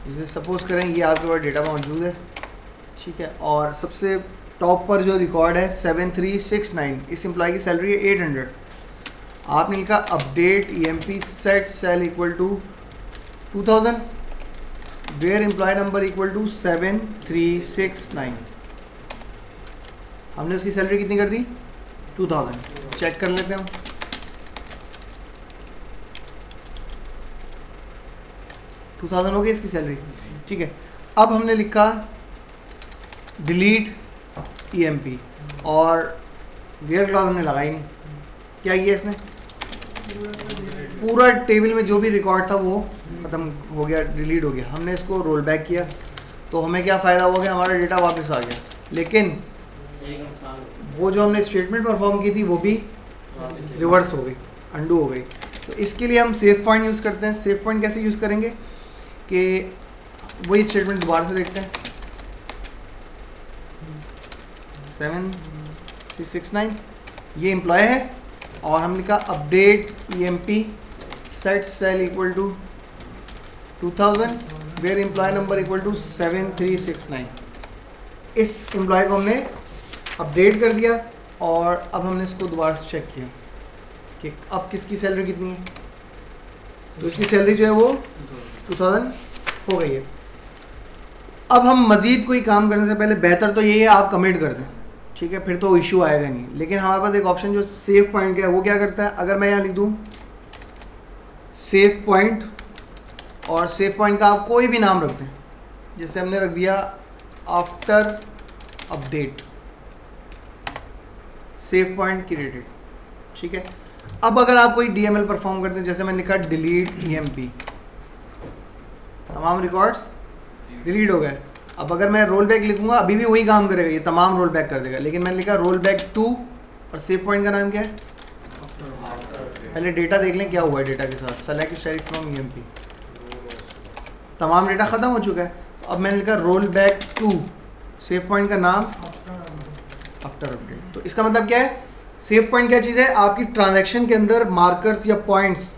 जैसे सपोज़ करें ये आपके पास डेटा मौजूद है, ठीक है, और सबसे टॉप पर जो रिकॉर्ड है 7369, इस एम्प्लॉय की सैलरी है 800। आपने लिखा update EMP set sal equal to 2000 where employ number equal to 7369। हमने उसकी सैलरी कितनी कर दी? 2000। चेक कर लेते हैं हम। 2000 हो गई इसकी सैलरी, ठीक है। अब हमने लिखा डिलीट EMP और वेयर क्लॉज हमने लगाई नहीं। क्या किया इसने? पूरा टेबल में जो भी रिकॉर्ड था वो ख़त्म हो गया, डिलीट हो गया। हमने इसको रोल बैक किया तो हमें क्या फ़ायदा हुआ कि हमारा डेटा वापस आ गया, लेकिन वो जो हमने स्टेटमेंट परफॉर्म की थी वो भी रिवर्स हो गई, अंडू हो गई। तो इसके लिए हम सेव पॉइंट यूज़ करते हैं। सेव पॉइंट कैसे यूज़ करेंगे कि वही स्टेटमेंट दोबारा से देखते हैं। 7369 ये एम्प्लॉय है और हम लिखा update EMP set sal equal to 2000 where employ number equal to 7369। इस एम्प्लॉय को हमने अपडेट कर दिया और अब हमने इसको दोबारा से चेक किया कि अब किसकी सैलरी कितनी है। तो इसकी सैलरी जो है वो 2000 हो गई है। अब हम मज़ीद कोई काम करने से पहले बेहतर तो यही है आप कमिट कर दें, ठीक है, फिर तो इशू आएगा नहीं। लेकिन हमारे पास एक ऑप्शन जो सेव पॉइंट का है वो क्या करता है, अगर मैं यहाँ लिख दूँ सेव पॉइंट और सेव पॉइंट का आप कोई भी नाम रख दें, जैसे हमने रख दिया after update save point created, ठीक है। अब अगर आप कोई DML परफॉर्म करते हैं, जैसे मैंने लिखा डिलीट EMP, तमाम रिकॉर्ड्स डिलीट हो गए। अब अगर मैं रोल बैक लिखूंगा अभी भी वही काम करेगा, ये तमाम रोल बैक कर देगा, लेकिन मैंने लिखा रोल बैक 2 और सेव पॉइंट का नाम क्या है? पहले डेटा देख लें क्या हुआ है डेटा के साथ। सेलेक्ट स्टैटिक फ्रॉम EMP, तमाम डेटा ख़त्म हो चुका है। अब मैंने लिखा रोल बैक 2, सेव पॉइंट का नाम आफ्टर अपडेट। तो इसका मतलब क्या है? सेव पॉइंट क्या चीज़ है? आपकी ट्रांजैक्शन के अंदर मार्कर्स या पॉइंट्स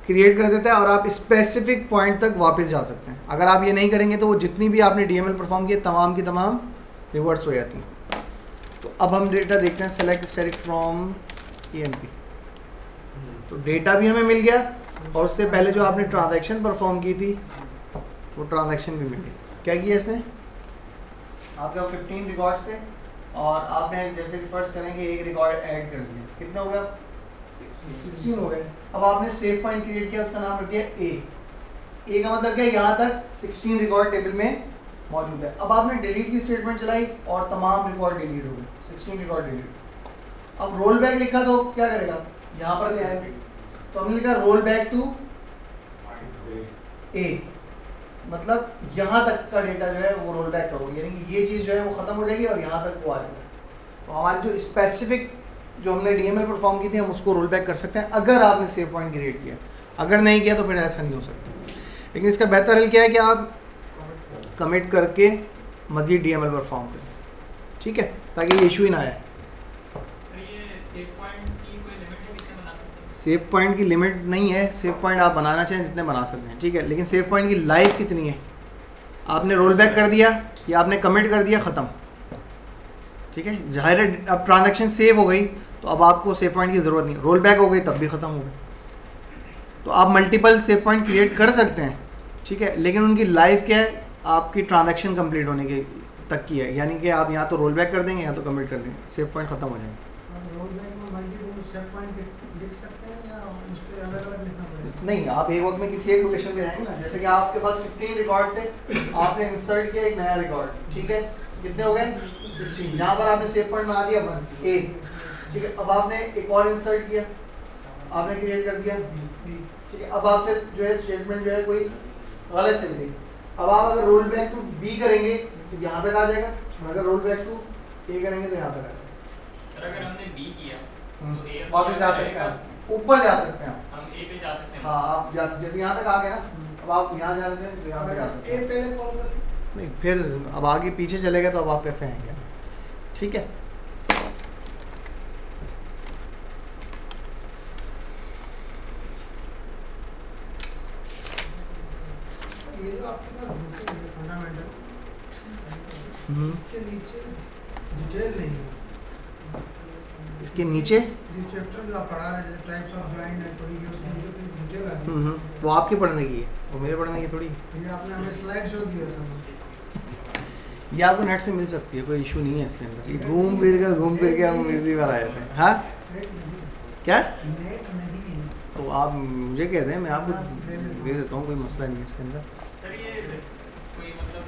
क्रिएट कर देता है और आप स्पेसिफिक पॉइंट तक वापस जा सकते हैं। अगर आप ये नहीं करेंगे तो वो जितनी भी आपने DML परफॉर्म किए तमाम की तमाम रिवर्स हो जाती हैं। तो अब हम डेटा देखते हैं, सेलेक्ट स्टैटिक फ्रॉम EMP। तो डेटा भी हमें मिल गया और उससे पहले जो आपने ट्रांजैक्शन परफॉर्म की थी वो ट्रांजैक्शन भी मिल गई। क्या किया इसने? आपके 15 रिकॉर्ड्स थे और आपने जैसे एक्सपर्ट्स करेंगे एक रिकॉर्ड ऐड कर दिया, कितने हो गए? 16 हो गए। अब आपने सेव पॉइंट क्रिएट किया, उसका नाम रख दिया A का मतलब क्या है? यहाँ तक 16 रिकॉर्ड टेबल में मौजूद है। अब आपने डिलीट की स्टेटमेंट चलाई और तमाम रिकॉर्ड डिलीट हो गए, 16 रिकॉर्ड डिलीट। अब रोल बैक लिखा तो क्या करेगा? यहाँ पर ले आएंगे, तो हमने लिखा रोल बैक टू A, मतलब यहाँ तक का डेटा जो है वो रोल बैक करोगे, यानी कि ये चीज़ जो है वो ख़त्म हो जाएगी और यहाँ तक वो आ जाएगा। तो हमारी जो स्पेसिफिक जो हमने DML परफॉर्म की थी हम उसको रोल बैक कर सकते हैं अगर आपने सेव पॉइंट क्रिएट किया। अगर नहीं किया तो फिर ऐसा नहीं हो सकता। लेकिन इसका बेहतर हल क्या है कि आप कमिट करके मज़ीद DML परफॉर्म करें, ठीक है, ताकि ये इशू ही ना आए। सेव पॉइंट की लिमिट नहीं है, सेव पॉइंट आप बनाना चाहें जितने बना सकते हैं, ठीक है, लेकिन सेव पॉइंट की लाइफ कितनी है? आपने रोल बैक कर दिया या आपने कमिट कर दिया, ख़त्म, ठीक है। जाहिर है अब ट्रांजैक्शन सेव हो गई तो अब आपको सेव पॉइंट की ज़रूरत नहीं, रोल बैक हो गई तब भी ख़त्म हो गई। तो आप मल्टीपल सेव पॉइंट क्रिएट कर सकते हैं, ठीक है, लेकिन उनकी लाइफ क्या है? आपकी ट्रांजैक्शन कंप्लीट होने के तक की है, यानी कि आप यहाँ तो रोल बैक कर देंगे या तो कमिट कर देंगे, सेव पॉइंट ख़त्म हो जाएंगे। नहीं, आप एक वक्त में किसी एक लोकेशन पे जाएंगे ना, जैसे कि आपके पास 15 रिकॉर्ड थे, आपने इंसर्ट किया एक नया रिकॉर्ड, ठीक है, कितने हो गए? 16। यहाँ पर आपने सेव पॉइंट बना दिया 1 A, ठीक है। अब आपने एक और इंसर्ट किया, आपने क्रिएट कर दिया, ठीक है। अब आपसे जो है स्टेटमेंट जो है कोई गलत चल गई, अब आप अगर रोल बैक टू B करेंगे तो यहाँ तक आ जाएगा, अगर रोल बैक टू A करेंगे तो यहाँ तक आ जाएगा। अगर हमने B किया तो वापस जा सकते हैं, ऊपर जा सकते हैं, हम A पे जा सकते हैं। हाँ, आप जैसे यहाँ तक आ गए ना, अब आप यहाँ जा रहे थे तो यहाँ पे जा सकते हैं। पहले कॉल कर नहीं, फिर अब आगे पीछे चले गए तो अब आप कैसे आएंगे, ठीक है। ये जो आपके पास बुकिंग है फंडामेंटल, इसके नीचे डिटेल नहीं है। इसके नीचे जो चैप्टर जो आप पढ़ा रहे हैं जैसे टाइप्स ऑफ जॉइंट है, कोई भी उसमें जो डिटेल आ रही है, वो आपके पढ़ने की है, वो मेरे पढ़ने की थोड़ी। ये आपने हमें स्लाइड शो दिया था। ये आपको नेट से मिल सकती है, कोई इशू नहीं है इसके अंदर। ये घूम फिर के हम इसी बार आए थे। हाँ क्या? नेट नहीं है। तो आप मुझे कहते हैं, मैं आपको दे देता हूँ, कोई मसला नहीं है इसके अंदर। सर ये कोई मतलब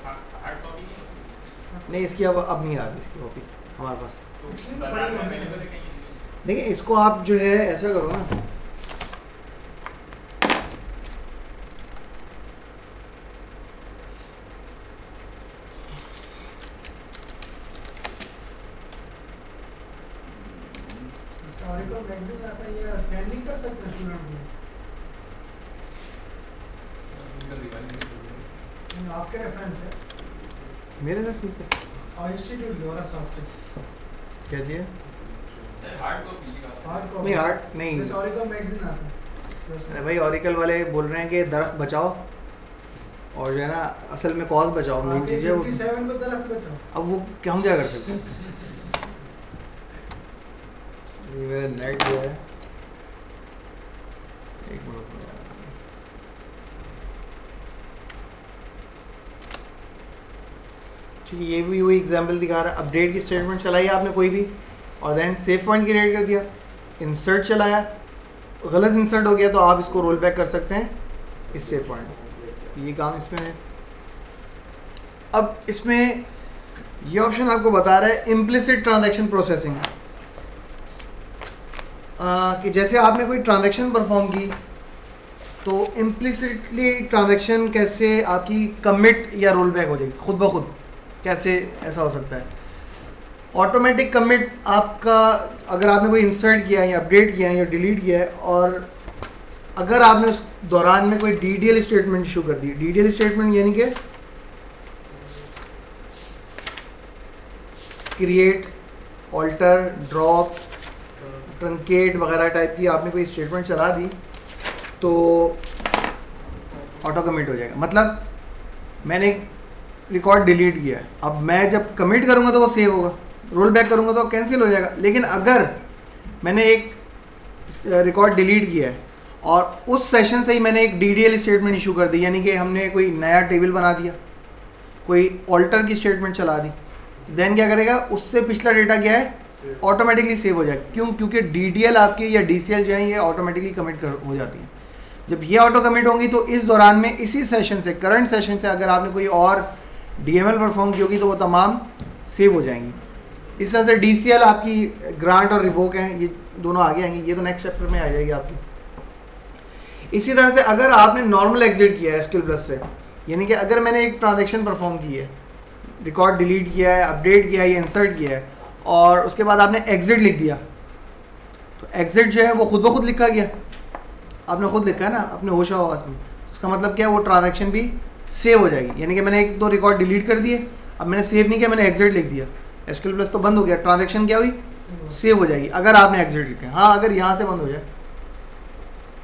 हार्ड कॉपी नहीं है इसकी? नहीं, इसकी अब नहीं आ रही इसकी कॉपी हमारे पास। तो इसलिए तो बाजार में बड़ी अवेलेबल है कहीं? देखिए, इसको आप जो है ऐसा करो ना, ऑरिकल मैगजीन आता है, ये सेंडिंग कर सकते हैं स्टूडेंट को, आपके रेफरेंस है मेरे रेफरेंस से और इंस्टीट्यूट की और सॉफ्टवेयर क्या चाहिए? सर हार्ड कॉपी का हार्ड कॉपी नहीं, हार्ड नहीं। जैसे ऑरिकल मैगजीन आता है। अरे भाई, ऑरिकल वाले बोल रहे हैं कि दरख्त बचाओ और जो है ना असल में कॉज बचाओ, मेन चीज़ है वो। 57 पे दरख्त बचाओ। अब वो क्या हम क्या कर सकते हैं इसमें? ये मेरा नेट जो है, एक मिनट, ठीक है, ये भी वही एग्जांपल दिखा रहा है। अपडेट की स्टेटमेंट चलाई आपने कोई भी, और देन सेव पॉइंट क्रिएट कर दिया, इंसर्ट चलाया, गलत इंसर्ट हो गया तो आप इसको रोल बैक कर सकते हैं इस सेव पॉइंट। ये काम इसमें है। अब इसमें ये ऑप्शन आपको बता रहा है इम्प्लिसिट ट्रांजैक्शन प्रोसेसिंग, कि जैसे आपने कोई ट्रांजैक्शन परफॉर्म की तो इम्प्लिसिटली ट्रांजैक्शन कैसे आपकी कमिट या रोल बैक हो जाएगी खुद ब खुद, कैसे ऐसा हो सकता है? ऑटोमेटिक कमिट आपका, अगर आपने कोई इंसर्ट किया है या अपडेट किया है या डिलीट किया है, और अगर आपने उस दौरान में कोई डीडीएल स्टेटमेंट इशू कर दी, डीडीएल स्टेटमेंट यानी कि क्रिएट, ऑल्टर, ड्रॉप, ट्रंकेट वगैरह टाइप की आपने कोई स्टेटमेंट चला दी तो ऑटो कमिट हो जाएगा। मतलब मैंने रिकॉर्ड डिलीट किया है, अब मैं जब कमिट करूँगा तो वो सेव होगा, रोल बैक करूँगा तो कैंसिल हो जाएगा। लेकिन अगर मैंने एक रिकॉर्ड डिलीट किया है और उस सेशन से ही मैंने एक डीडीएल स्टेटमेंट इशू कर दी, यानी कि हमने कोई नया टेबल बना दिया, कोई ऑल्टर की स्टेटमेंट चला दी, देन क्या करेगा, उससे पिछला डेटा क्या है, ऑटोमेटिकली सेव हो जाएगा। क्यों? क्योंकि डीडीएल आपकी या डीसीएल जो है ये ऑटोमेटिकली कमिट हो जाती है। जब ये ऑटो कमिट होंगी तो इस दौरान में इसी सेशन से, करंट सेशन से अगर आपने कोई और डीएमएल परफॉर्म की होगी तो वो तमाम सेव हो जाएंगी। इस तरह से डीसीएल आपकी ग्रांट और रिवोक हैं, ये दोनों आगे आएंगी, ये तो नेक्स्ट चैप्टर में आ जाएगी आपकी। इसी तरह से अगर आपने नॉर्मल एग्जिट किया है एसक्यूएल प्लस से, यानी कि अगर मैंने एक ट्रांजैक्शन परफॉर्म की है, रिकॉर्ड डिलीट किया है, अपडेट किया है या इंसर्ट किया है, और उसके बाद आपने एग्जिट लिख दिया, तो एग्जिट जो है वो खुद ब खुद लिखा गया, आपने खुद लिखा है ना अपने होश आवाज़ में। उसका मतलब क्या है, वो ट्रांजैक्शन भी सेव हो जाएगी। यानी कि मैंने एक दो रिकॉर्ड डिलीट कर दिए, अब मैंने सेव नहीं किया, मैंने एग्जिट लिख दिया, एसक्यूएल प्लस तो बंद हो गया, ट्रांजैक्शन क्या हुई, सेव हो जाएगी अगर आपने एग्जिट लिखा है। हाँ, अगर यहाँ से बंद हो जाए,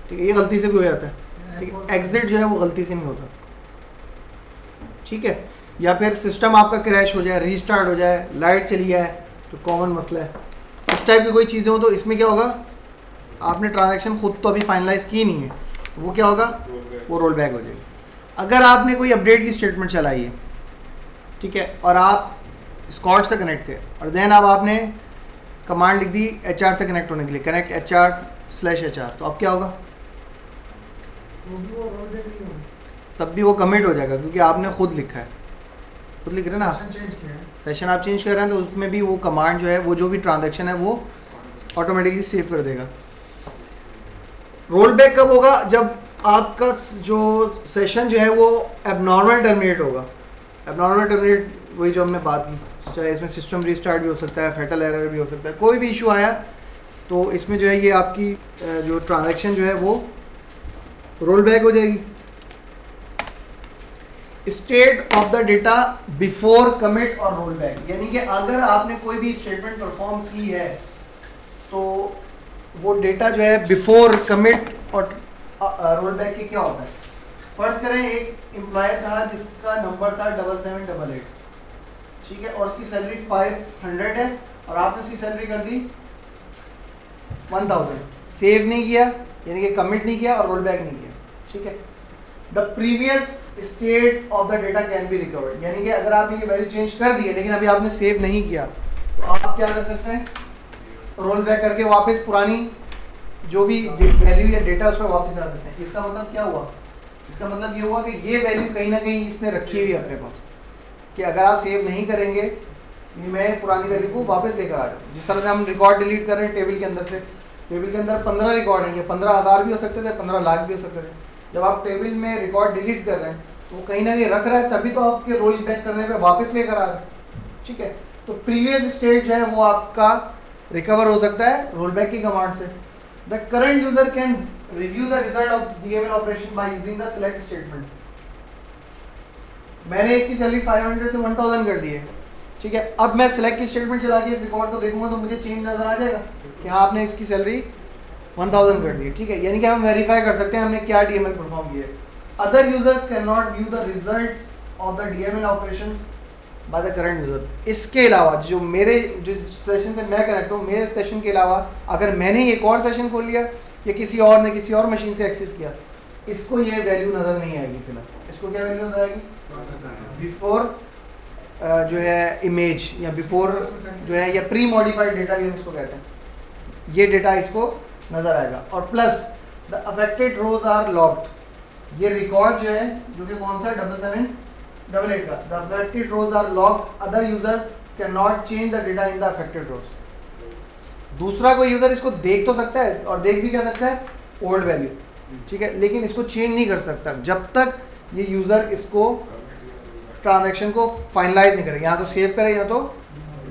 ठीक है, ये गलती से भी हो जाता है, ठीक है, एग्जिट जो है वो गलती से नहीं होता, ठीक है। या फिर सिस्टम आपका क्रैश हो जाए, रीस्टार्ट हो जाए, लाइट चली जाए, तो कॉमन मसला है, इस टाइप की कोई चीज़ें हो तो इसमें क्या होगा, आपने ट्रांजैक्शन खुद तो अभी फाइनलाइज की नहीं है, वो क्या होगा, वो रोल बैक हो जाएगी। अगर आपने कोई अपडेट की स्टेटमेंट चलाई है, ठीक है, और आप स्कॉट से कनेक्ट थे, और देन अब आपने कमांड लिख दी HR से कनेक्ट होने के लिए, कनेक्ट HR/HR, तो अब क्या होगा, वो भी वो रोल बैक नहीं होगा, तब भी वो कमिट हो जाएगा क्योंकि आपने खुद लिखा है, खुद लिख रहे हैं ना आप, सेशन चेंज किया है। सेशन आप चेंज कर रहे हैं तो उसमें भी वो कमांड जो है, वो जो भी ट्रांजैक्शन है वो ऑटोमेटिकली सेव कर देगा। रोल बैक कब होगा, जब आपका जो सेशन जो है वो एबनॉर्मल टर्मिनेट होगा। एबनॉर्मल टर्मिनेट वही जो हमने बात की, चाहे इसमें सिस्टम रीस्टार्ट भी हो सकता है, फैटल एरर भी हो सकता है, कोई भी इशू आया तो इसमें जो है ये आपकी जो ट्रांजैक्शन जो है वो रोल बैक हो जाएगी। State of the data before commit और रोल बैक, यानी कि अगर आपने कोई भी स्टेटमेंट परफॉर्म की है तो वो डेटा जो है बिफोर कमिट और रोल बैक के क्या होता है, फर्स्ट करें एक एम्प्लॉय था जिसका नंबर था 7788, ठीक है, और उसकी सैलरी 500 है और आपने उसकी सैलरी कर दी 1000, सेव नहीं किया यानी कि कमिट नहीं किया और रोल बैक नहीं किया, ठीक है। The previous state of the data can be recovered, यानी कि अगर आपने ये वैल्यू चेंज कर दी है लेकिन अभी आपने सेव नहीं किया तो आप क्या कर सकते हैं, रोल बैक करके वापस पुरानी जो भी वैल्यू या डेटा उस पर वापस आ सकते हैं। इसका मतलब क्या हुआ, इसका मतलब ये हुआ कि ये वैल्यू कहीं ना कहीं इसने रखी हुई है अपने पास कि अगर आप सेव नहीं करेंगे मैं पुरानी वैल्यू को वापस लेकर आ जाऊँ। जिस तरह से हम रिकॉर्ड डिलीट कर रहे हैं टेबल के अंदर से, टेबल के अंदर 15 रिकॉर्ड हैं, ये 15,000 भी हो सकते थे, 15 लाख भी हो सकते थे। जब आप टेबल में रिकॉर्ड डिलीट कर रहे हैं तो वो कहीं ना कहीं रख रहा है, तभी तो आपके रोल बैक करने पे वापस लेकर आ रहा है, ठीक है। तो प्रीवियस स्टेट जो है वो आपका रिकवर हो सकता है रोल बैक की कमांड से। The current user can review the result of DML operation by using the select statement. मैंने इसकी सैलरी 500 से 1000 कर दी है, ठीक है। अब मैं सिलेक्ट की स्टेटमेंट चला के इस रिकॉर्ड को देखूंगा तो मुझे चेंज नजर आ जाएगा कि हाँ आपने इसकी सैलरी 1000 कर दी है, ठीक है। यानी कि हम वेरीफाई कर सकते हैं हमने क्या डीएमएल परफॉर्म किया है। Other users can not view the results of the DML operations by the current user. इसके अलावा जो सेशन से मैं कनेक्ट हूँ, मेरे सेशन के अलावा अगर मैंने एक और सेशन खोल लिया या किसी और ने किसी और मशीन से एक्सेस किया, इसको ये वैल्यू नज़र नहीं आएगी फिलहाल। इसको क्या वैल्यू नज़र आएगी, बिफोर जो है इमेज या बिफोर जो है या प्री मॉडिफाइड डेटा भी हम इसको कहते हैं, ये डेटा इसको नज़र आएगा। और plus the affected rows are locked, ये रिकॉर्ड जो है जो कि कौन सा 7788 का, the affected rows are locked, other users can not change the data in the affected rows. दूसरा कोई यूजर इसको देख तो सकता है और देख भी क्या सकता है ओल्ड वैल्यू, ठीक है, लेकिन इसको चेंज नहीं कर सकता जब तक ये यूजर इसको ट्रांजैक्शन को फाइनलाइज नहीं करेगा, या तो सेव करे या तो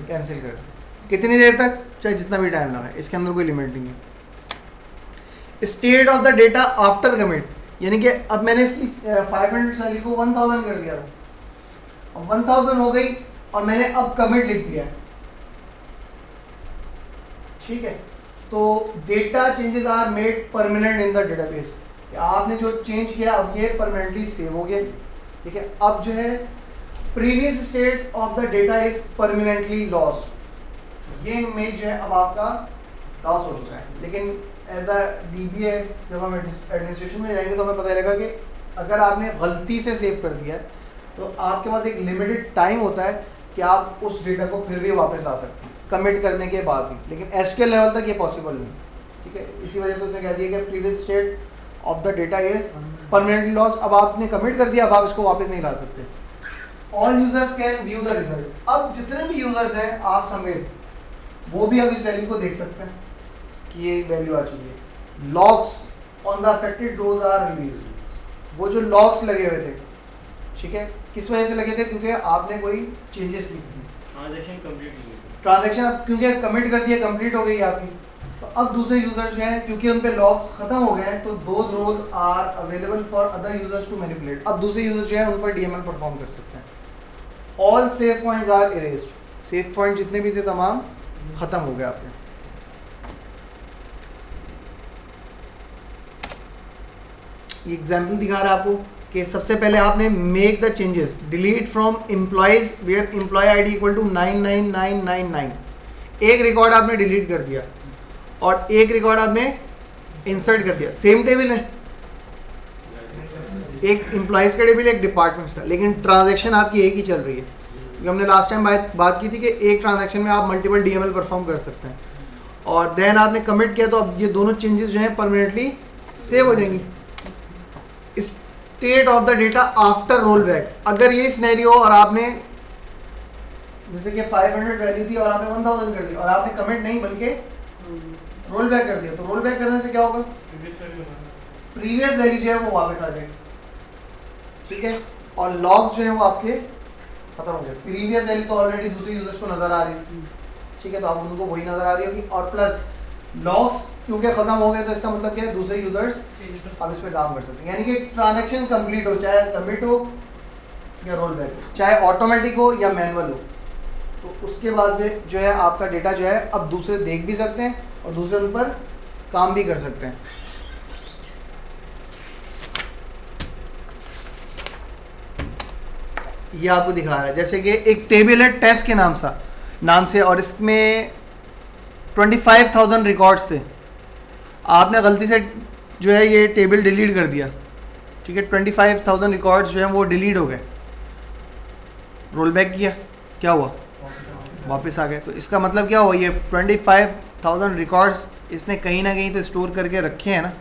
कैंसिल करे। कितनी देर तक, चाहे जितना भी टाइम लगा, इसके अंदर कोई लिमिट नहीं है। State of the data after commit, यानी कि अब मैंने इसकी 500 सैलरी को 1000 कर दिया था, अब 1000 हो गई और मैंने अब कमिट लिख दिया, ठीक है। तो data changes are made permanent in the database, आपने जो चेंज किया अब ये परमानेंटली सेव हो गया, ठीक है। अब जो है previous state of the data is permanently lost, ये इमेज जो है अब आपका लॉस हो चुका है। लेकिन एज अ डीबीए जब हम एडमिनिस्ट्रेशन में जाएंगे तो हमें पता चलेगा कि अगर आपने गलती से सेव कर दिया है तो आपके पास एक लिमिटेड टाइम होता है कि आप उस डेटा को फिर भी वापस ला सकते हैं कमिट करने के बाद भी, लेकिन एसक्यूएल लेवल तक ये पॉसिबल नहीं, ठीक है। इसी वजह से उसने कह दिया कि previous state of the data is permanently loss. अब आपने कमिट कर दिया, अब आप इसको वापस नहीं ला सकते। All users can view the results, अब जितने भी यूजर्स हैं आप समेत वो भी अब इस वैल्यू को देख सकते हैं कि ये वैल्यू आ चुकी है। Locks on the affected rows are release, वो जो लॉक्स लगे हुए थे, ठीक है, किस वजह से लगे थे, क्योंकि आपने कोई चेंजेस की थी, ट्रांजैक्शन कंप्लीट नहीं हुई, ट्रांजैक्शन अब क्योंकि कमिट कर दिया कंप्लीट हो गई आपकी, तो अब दूसरे यूजर्स जो हैं क्योंकि उन पे लॉक्स खत्म हो गए हैं तो those rows are available for other users to manipulate. अब दूसरे यूजर्स जो हैं उन पर डीएमएल परफॉर्म कर सकते हैं। All save points are erased, save point जितने भी थे तमाम खत्म हो गए आपके। ये एग्जाम्पल दिखा रहा है आपको कि सबसे पहले आपने make the changes, delete from employees where employ ID equal to 99999, एक रिकॉर्ड आपने डिलीट कर दिया और एक रिकॉर्ड आपने इंसर्ट कर दिया, सेम टेबल है, एक एम्प्लॉयज़ का टेबल एक डिपार्टमेंट्स का, लेकिन ट्रांजैक्शन आपकी एक ही चल रही है। क्योंकि हमने लास्ट टाइम बात की थी कि एक ट्रांजैक्शन में आप मल्टीपल डीएमएल परफॉर्म कर सकते हैं, और देन आपने कमिट किया तो अब ये दोनों चेंजेस जो हैं परमानेंटली सेव हो जाएंगी। State of the data after roll back, अगर ये सिनेरियो और आपने जैसे कि 500 वैल्यू थी और आपने 1000 कर दी और आपने कमिट नहीं बल्कि रोल बैक कर दिया, तो रोल बैक करने से क्या होगा, प्रीवियस वैल्यू जो है वो वापस आ जाएगी, ठीक है, और लॉग्स जो है वो आपके खत्म हो गए। प्रीवियस वैल्यू तो ऑलरेडी दूसरे यूजर्स को नजर आ रही है, ठीक है, तो आप उनको वही नजर आ रही होगी, और प्लस लॉग्स क्योंकि खत्म हो गए तो इसका मतलब क्या है, दूसरे यूजर्स अब इस पे काम कर सकते हैं। यानी कि ट्रांजैक्शन कंप्लीट हो, चाहे कमिट हो या रोल बैक, चाहे ऑटोमेटिक हो या मैनुअल हो, तो उसके बाद में जो है आपका डेटा जो है अब दूसरे देख भी सकते हैं और दूसरे उन पर काम भी कर सकते हैं। ये आपको दिखा रहा है, जैसे कि एक टेबल है टेस्ट के नाम से और इसमें 25,000 रिकॉर्ड्स थे। आपने गलती से जो है ये टेबल डिलीट कर दिया, ठीक है, 25,000 रिकॉर्ड्स जो हैं वो डिलीट हो गए। रोल बैक किया, क्या हुआ? वापस आ गए। तो इसका मतलब क्या हुआ? ये 25,000 रिकॉर्ड्स इसने कहीं ना कहीं तो स्टोर करके रखे हैं ना,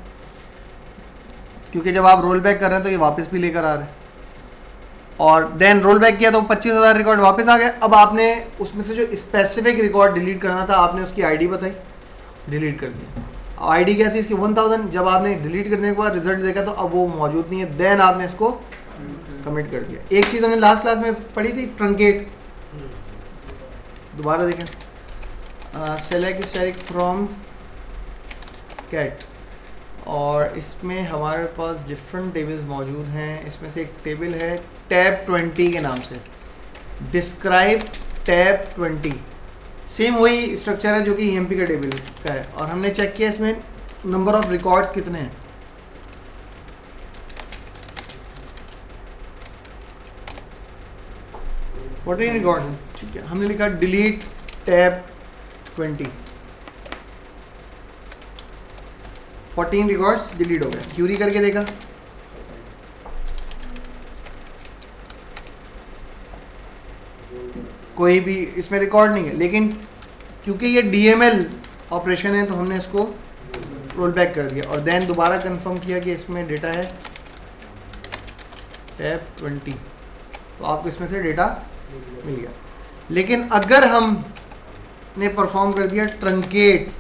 क्योंकि जब आप रोल बैक कर रहे हैं तो ये वापस भी लेकर आ रहे हैं। और देन रोल बैक किया तो 25,000 रिकॉर्ड वापस आ गए। अब आपने उसमें से जो स्पेसिफिक रिकॉर्ड डिलीट करना था, आपने उसकी आईडी बताई, डिलीट कर दिया। आईडी क्या थी इसकी? 1000। जब आपने डिलीट करने के बाद रिजल्ट देखा तो अब वो मौजूद नहीं है, देन आपने इसको कमिट कर दिया। एक चीज़ हमने लास्ट क्लास में पढ़ी थी, ट्रंकेट। दोबारा देखें, सेलेक्ट स्टैटिक फ्रॉम कैट, और इसमें हमारे पास डिफरेंट टेबल्स मौजूद हैं। इसमें से एक टेबल है टैब 20 के नाम से, डिस्क्राइब टैब 20। सेम वही स्ट्रक्चर है जो कि EMP का टेबल का है, और हमने चेक किया इसमें नंबर ऑफ रिकॉर्ड्स कितने हैं। फोर्टीन रिकॉर्ड है, ठीक है। हमने लिखा डिलीट टैब 20, 14 रिकॉर्ड्स डिलीट हो गए। क्यूरी करके देखा, कोई भी इसमें रिकॉर्ड नहीं है, लेकिन क्योंकि ये DML ऑपरेशन है तो हमने इसको रोल बैक कर दिया और देन दोबारा कंफर्म किया कि इसमें डेटा है टैब 20, तो आपको इसमें से डेटा मिल गया। लेकिन अगर हमने परफॉर्म कर दिया ट्रंकेट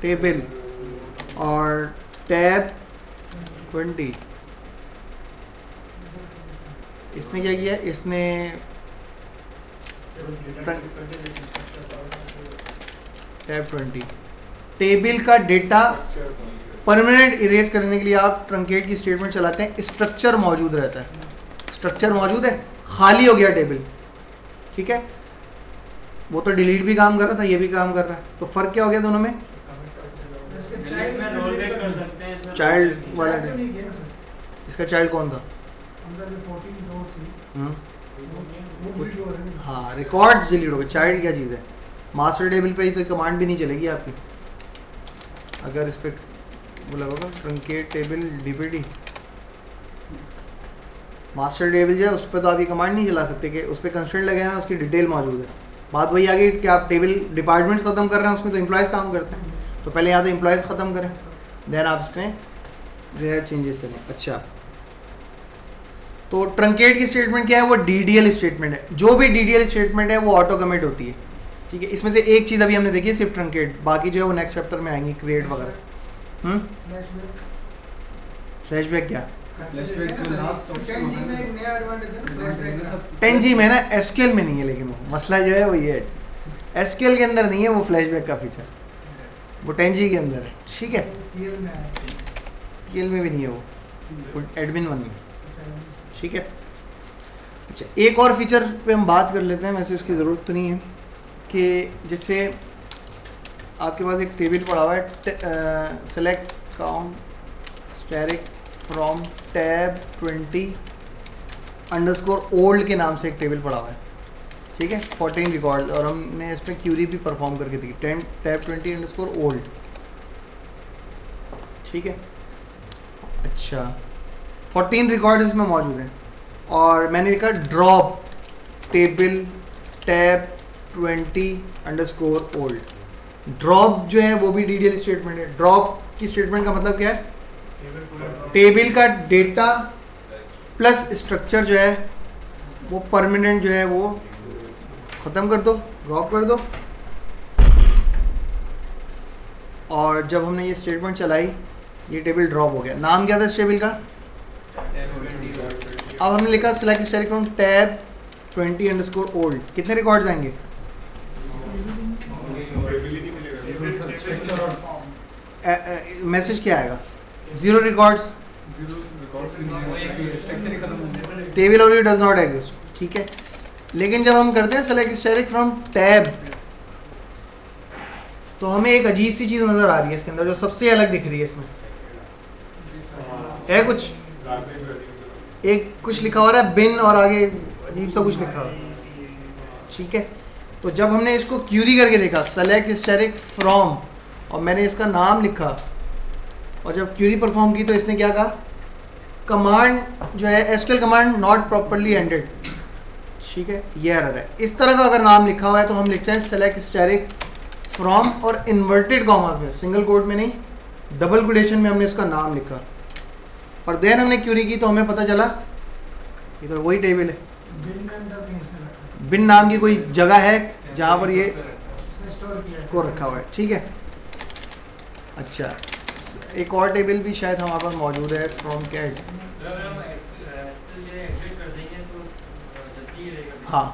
टेबल और टैब 20, इसने क्या किया? इसने टैब 20 टेबल का डेटा परमानेंट इरेज करने के लिए आप ट्रंकेट की स्टेटमेंट चलाते हैं, स्ट्रक्चर मौजूद रहता है। स्ट्रक्चर मौजूद है, खाली हो गया टेबल, ठीक है। वो तो डिलीट भी काम कर रहा था, ये भी काम कर रहा है, तो फर्क क्या हो गया दोनों में? चाइल्ड वाला इसका चाइल्ड कौन था? हाँ, रिकॉर्ड्स डिलीट हो गए। चाइल्ड क्या चीज़ है? मास्टर टेबल पे ही तो कमांड भी नहीं चलेगी आपकी। अगर इस पे बोला होगा truncate table DPT, master table जो है उस पर तो आप ये कमांड नहीं चला सकते कि उस पर कंस्ट्रेंट लगे हैं, उसकी डिटेल मौजूद है। बात वही आ गई कि आप टेबल डिपार्टमेंट्स ख़त्म कर रहे हैं, उसमें तो एम्प्लॉयज़ काम करते हैं, तो पहले यहाँ तो एम्प्लॉयज़ ख़त्म करें, देन आप इसमें जो है चेंजेस करें। अच्छा, तो ट्रंकेट की स्टेटमेंट क्या है? वो DDL स्टेटमेंट है। जो भी DDL स्टेटमेंट है वो ऑटो कमिट होती है, ठीक है। इसमें से एक चीज़ अभी हमने देखी है सिर्फ ट्रंकेट, बाकी जो है वो नेक्स्ट चैप्टर में आएंगी, क्रिएट वगैरह। फ्लैशबैक क्या? 10G में ना, SQL में नहीं है, लेकिन वो मसला जो है वो ये है, SQL के अंदर नहीं है वो फ्लैशबैक का फीचर, वो 10G के अंदर है, ठीक है। PL में भी नहीं है वो एडमिन 1 में, ठीक है। अच्छा, एक और फीचर पे हम बात कर लेते हैं, वैसे उसकी ज़रूरत तो नहीं है, कि जैसे आपके पास एक टेबल पड़ा हुआ है, select count static from tab 20 underscore old के नाम से एक टेबल पड़ा हुआ है, ठीक है, 14 रिकॉर्ड्स, और हमने इस पर क्यूरी भी परफॉर्म करके दी, टैब 20 अंडरस्कोर ओल्ड, ठीक है। अच्छा, 14 रिकॉर्ड इसमें मौजूद हैं, और मैंने लिखा drop table tab 20 underscore old. Drop जो है वो भी DDL स्टेटमेंट है। ड्रॉप की स्टेटमेंट का मतलब क्या है? टेबल का डेटा प्लस स्ट्रक्चर जो है वो परमानेंट जो है वो ख़त्म कर दो, ड्रॉप कर दो। और जब हमने ये स्टेटमेंट चलाई, ये टेबल ड्रॉप हो गया। नाम क्या था इस टेबल का? अब हमने लिखा select static from tab 20 underscore old. कितने रिकॉर्ड्स आएंगे? मैसेज क्या आएगा? 0 records, table already does not exist, ठीक है। लेकिन जब हम करते हैं सेलेक्ट स्टैटिक फ्रॉम टैब, तो हमें एक अजीब सी चीज़ नज़र आ रही है इसके अंदर, जो सबसे अलग दिख रही है इसमें। है कुछ? एक कुछ लिखा हो रहा है बिन और आगे अजीब सा कुछ लिखा हुआ है, ठीक है। तो जब हमने इसको क्यूरी करके देखा सेलेक्ट स्टैटिक फ्रॉम और मैंने इसका नाम लिखा और जब क्यूरी परफॉर्म की तो इसने क्या कहा, कमांड जो है SQL command not properly ended, ठीक है, ये एरर है। इस तरह का अगर नाम लिखा हुआ है तो हम लिखते हैं सेलेक्ट स्टैटिक फ्रॉम और इन्वर्टेड कॉमास में, सिंगल कोट में नहीं, डबल कोटेशन में हमने इसका नाम लिखा और देन हमने क्यूरी की तो हमें पता चला ये तो वही टेबल है। बिन के अंदर नहीं इसने रखा, बिन नाम की कोई जगह है जहाँ पर ये इसने स्टोर किया है। को रखा हुआ है, ठीक है। अच्छा, एक और टेबल भी शायद हमारे पास मौजूद है फ्रॉम कैट, अगर हम SQL ये एग्जिट कर देंगे तो जब भी ये रहेगा। हाँ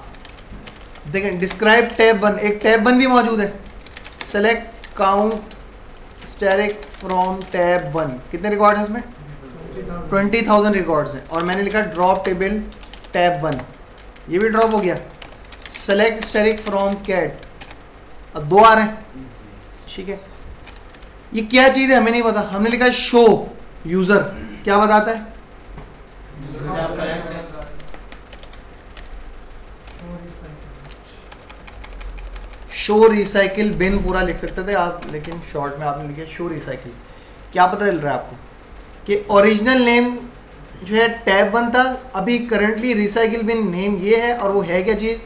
देखें डिस्क्राइब टैब 1, एक टैब 1 भी मौजूद है। Select count static from tab 1, कितने रिकॉर्ड हैं इसमें, 20,000 रिकॉर्ड्स हैं और मैंने लिखा ड्रॉप टेबल टैब 1, ये भी ड्रॉप हो गया। सेलेक्ट स्टैटिक फ्रॉम कैट, अब 2 आ रहे हैं, ठीक है। ये क्या चीज़ है हमें नहीं पता, हमने लिखा शो यूज़र, क्या बताता है, शो रिसाइकिल बिन पूरा लिख सकते थे आप, लेकिन शॉर्ट में आपने लिखा शो रिसाइकिल। क्या पता चल रहा है आपको कि ओरिजिनल नेम जो है टैब 1 था, अभी करंटली रिसाइकिल बिन नेम ये है और वो है क्या चीज़,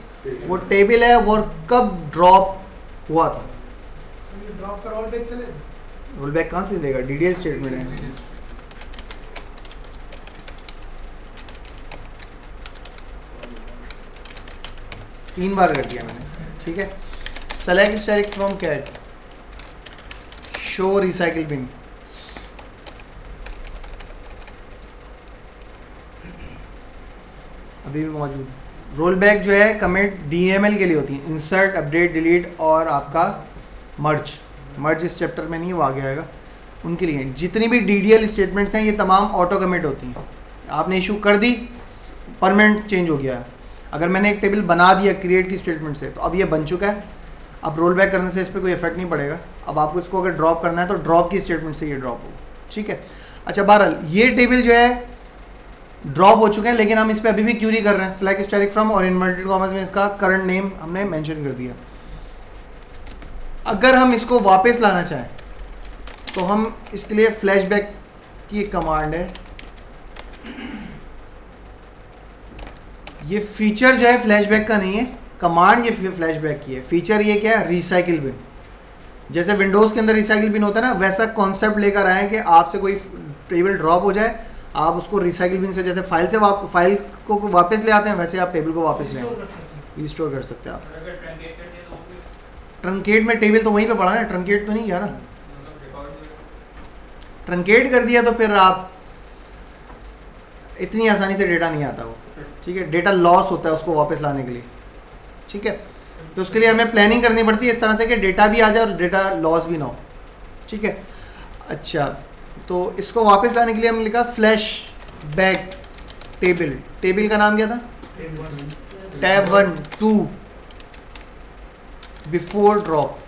वो टेबल है, वो कब ड्रॉप हुआ था। तो ये ड्रॉप का रोल बैक चले, रोल बैक कहाँ से लेगा, डीडीएल स्टेटमेंट है। तीन बार कर दिया मैंने, ठीक है। Select static from cat show recycle bin, अभी भी मौजूद। रोल बैक जो है कमिट डीएमएल के लिए होती है, इंसर्ट अपडेट डिलीट और आपका मर्ज इस चैप्टर में नहीं, वो आगे आएगा, उनके लिए। जितनी भी डीडीएल स्टेटमेंट्स हैं ये तमाम ऑटो कमिट होती हैं, आपने इशू कर दी परमानेंट चेंज हो गया है। अगर मैंने एक टेबल बना दिया क्रिएट की स्टेटमेंट से तो अब ये बन चुका है, अब रोल बैक करने से इस पर कोई इफेक्ट नहीं पड़ेगा। अब आपको इसको अगर ड्रॉप करना है तो ड्रॉप की स्टेटमेंट से ये ड्रॉप होगा, ठीक है। अच्छा बहरहाल ये टेबल जो है ड्रॉप हो चुके हैं, लेकिन हम इस पर अभी भी क्यूरी कर रहे हैं। सेलेक्ट स्टैटिक फ्रॉम और इन्वर्टेड कॉमर्स में इसका करंट नेम हमने मेंशन कर दिया। अगर हम इसको वापस लाना चाहें तो हम इसके लिए फ्लैशबैक की एक कमांड है, ये फीचर जो है फ्लैशबैक का नहीं है, कमांड ये फ्लैशबैक की है। फीचर ये क्या है, रिसाइकिल बिन, जैसे विंडोज़ के अंदर रिसाइकिल बिन होता है ना, वैसा कॉन्सेप्ट लेकर आए कि आपसे कोई टेबल ड्रॉप हो जाए, आप उसको रिसाइकिल बिन से जैसे फाइल को वापस ले आते हैं, वैसे आप टेबल को वापस ले आए, रिस्टोर कर सकते हैं आप। अगर ट्रंकेट कर दिया तो वो भी ट्रंकेट में टेबल तो वहीं पे पड़ा ना, ट्रंकेट तो नहीं गया ना, मतलब रिकॉर्ड ट्रंकेट कर दिया तो फिर आप इतनी आसानी से डेटा नहीं आता वो, ठीक है। डेटा लॉस होता है उसको वापस लाने के लिए, ठीक है। तो उसके लिए हमें प्लानिंग करनी पड़ती है इस तरह से कि डेटा भी आ जाए और डेटा लॉस भी ना हो, ठीक है। अच्छा, तो इसको वापस लाने के लिए हमने लिखा फ्लैश बैक टेबल, टेबल का नाम क्या था, टैब 1 2 बिफोर ड्रॉप।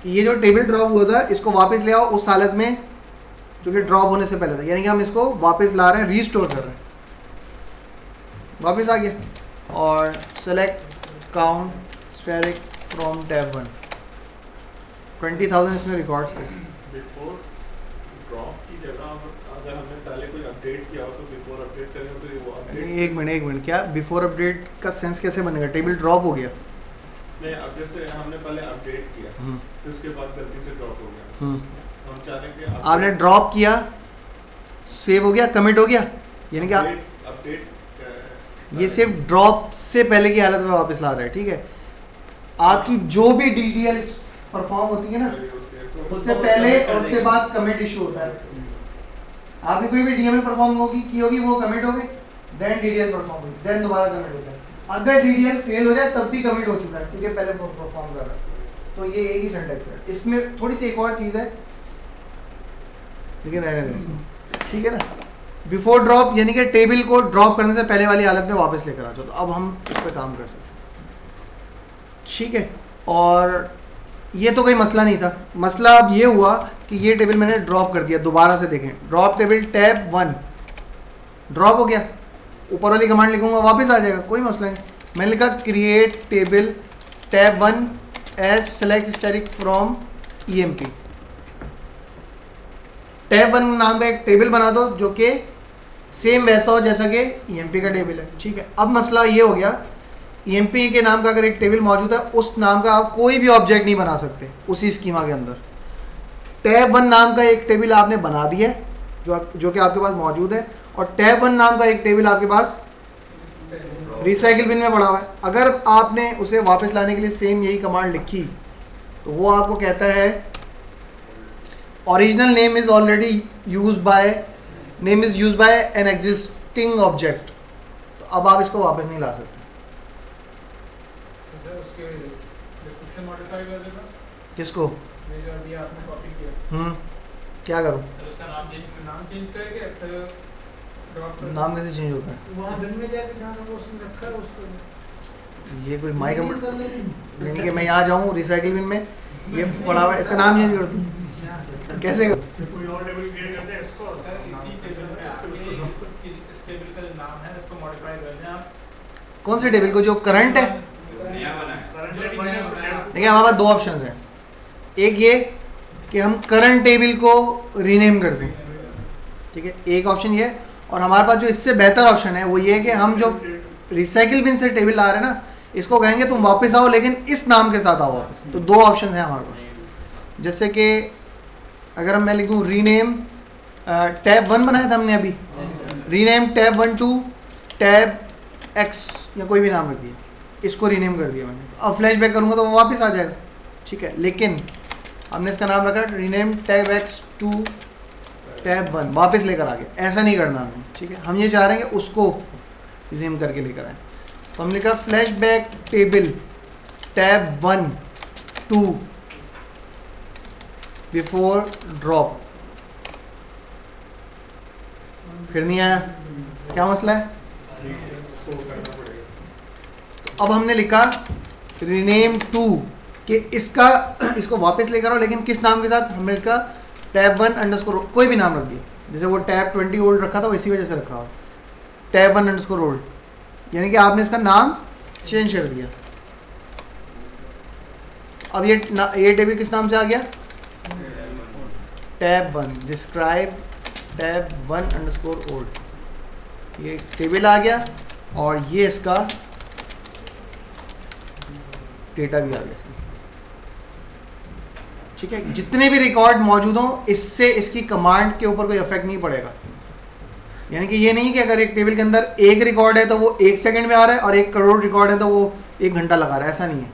ये जो टेबल ड्रॉप हुआ था इसको वापस ले आओ उस हालत में जो कि ड्रॉप होने से पहले था, यानी कि हम इसको वापस ला रहे हैं, रीस्टोर कर रहे हैं। वापस आ गया और select count static from tab 1, 20,000 इसमें रिकॉर्ड्स थे। बिफोर ड्रॉप की जगह अगर हमने पहले कोई अपडेट किया हो तो बिफोर अपडेट करेंगे तो ये वो अपडेट। एक मिनट, क्या बिफोर अपडेट का सेंस कैसे बनेगा, टेबल ड्रॉप हो गया। नहीं, अब जैसे हमने पहले अपडेट किया फिर उसके बाद गलती से ड्रॉप हो गया, तो हम चाह रहे हैं कि आपने ड्रॉप किया, सेव हो गया, कमिट हो गया, यानी कि अपडेट ये सिर्फ ड्रॉप से पहले की हालत में वापस ला रहा है, ठीक है। आपकी जो भी डीडीएल परफॉर्म होती है ना, उससे पहले और उससे बाद कमिट इशू होता है। आपने कोई भी डीएमएल परफॉर्म की होगी, वो कमिट हो गई, देन डीडीएल परफॉर्म हुई, देन दोबारा कमिट होता है। अगर डीडीएल फेल हो जाए तब भी कमिट हो चुका है क्योंकि पहले परफॉर्म कर रहा है। तो ये एक ही सेंटेंस है। इसमें थोड़ी सी एक और चीज़ है, लेकिन रहने दें उसको, ठीक है ना। बिफोर ड्रॉप यानी कि टेबल को ड्रॉप करने से पहले वाली हालत में वापस लेकर आ जाओ, तो अब हम इस पर काम कर सकते हैं, ठीक है। और ये तो कोई मसला नहीं था, मसला अब ये हुआ कि ये टेबल मैंने ड्रॉप कर दिया। दोबारा से देखें, ड्रॉप टेबल टैब 1, ड्रॉप हो गया, ऊपर वाली कमांड लिखूंगा वापस आ जाएगा, कोई मसला नहीं। मैंने लिखा create table tab 1 as select static from EMP। Tab 1 नाम का एक टेबल बना दो जो कि सेम वैसा हो जैसा कि EMP का टेबल है, ठीक है। अब मसला ये हो गया, EMP के नाम का अगर एक टेबल मौजूद है, उस नाम का आप कोई भी ऑब्जेक्ट नहीं बना सकते उसी स्कीमा के अंदर। टैब 1 नाम का एक टेबल आपने बना दिया है जो कि आपके पास मौजूद है, और टैब 1 नाम का एक टेबल आपके पास रिसाइकिल बिन में पड़ा हुआ है। अगर आपने उसे वापस लाने के लिए सेम यही कमांड लिखी तो वो आपको कहता है original name is already use by an existing object. तो अब आप इसको वापस नहीं ला सकते। सर उसके डिस्क्रिप्शन मॉडिफाई कर देगा, किसको? ये जो अभी आपने कॉपी किया, क्या करूँ? सर उसका नाम चेंज करके फिर ड्रॉप कर नाम कैसे चेंज होता है? वहाँ बिन में जाके जहाँ वो उसने रखा है उसको ये कोई माई delete कंप्यूटर कर लेनी। यानी कि मैं यहाँ जाऊँ रिसाइकिल बिन में, ये पड़ा हुआ है, इसका नाम चेंज कर दूँ? कैसे कर? कोई और टेबल क्रिएट करते हैं इसको। सर इसी टेबल में आके इस टेबल का जो नाम है इसको मॉडिफाई कर दें आप। कौन से टेबल को? जो करंट है। नया बना है, करंट जो टेबल भी नया में बनाया आप। देखिए हमारे पास दो ऑप्शंस हैं, एक ये कि हम करंट टेबल को रीनेम कर दें, ठीक है, एक ऑप्शन ये है। और हमारे पास जो इससे बेहतर ऑप्शन है वो ये है कि हम जो रिसाइकिल बिन से टेबल ला रहे हैं ना, इसको कहेंगे तुम वापस आओ लेकिन इस नाम के साथ आओ वापस। तो दो ऑप्शन हैं हमारे पास। जैसे कि अगर मैं लिखूँ रीनेम टैब 1 बनाया था हमने अभी, rename tab 1 to tab X या कोई भी नाम रख दिया, इसको रीनेम कर दिया मैंने। अब फ्लैश बैक करूँगा तो वो वापस आ जाएगा, ठीक है। लेकिन हमने इसका नाम रखा rename tab X to tab 1, वापस लेकर आ गया। ऐसा नहीं करना हमें, ठीक है। हम ये चाह रहे हैं कि उसको रीनेम करके लेकर आए। तो हमने लिखा flash back table tab 1 to before drop, फिर नहीं आया, क्या मसला है? इसको करना पड़ेगा। अब हमने लिखा रीनेम टू कि इसको वापस लेकर आओ, लेकिन किस नाम के साथ? हमने लिखा टैब 1 अंडरस्कोर कोई भी नाम रख दिया, जैसे वो टैब 20 ओल्ड रखा था वो इसी वजह से रखा हुआ, टैब 1 अंडरस्कोर ओल्ड, यानी कि आपने इसका नाम चेंज कर दिया। अब ये टेबल किस नाम से आ गया? Tab 1 describe tab 1 underscore old, ये टेबल आ गया और ये इसका डेटा भी आ गया इसका, ठीक है। जितने भी रिकॉर्ड मौजूद हों, इससे इसकी कमांड के ऊपर कोई इफेक्ट नहीं पड़ेगा। यानी कि ये नहीं कि अगर एक टेबल के अंदर एक रिकॉर्ड है तो वो 1 सेकंड में आ रहा है और 1 करोड़ रिकॉर्ड है तो वो 1 घंटा लगा रहा है, ऐसा नहीं है।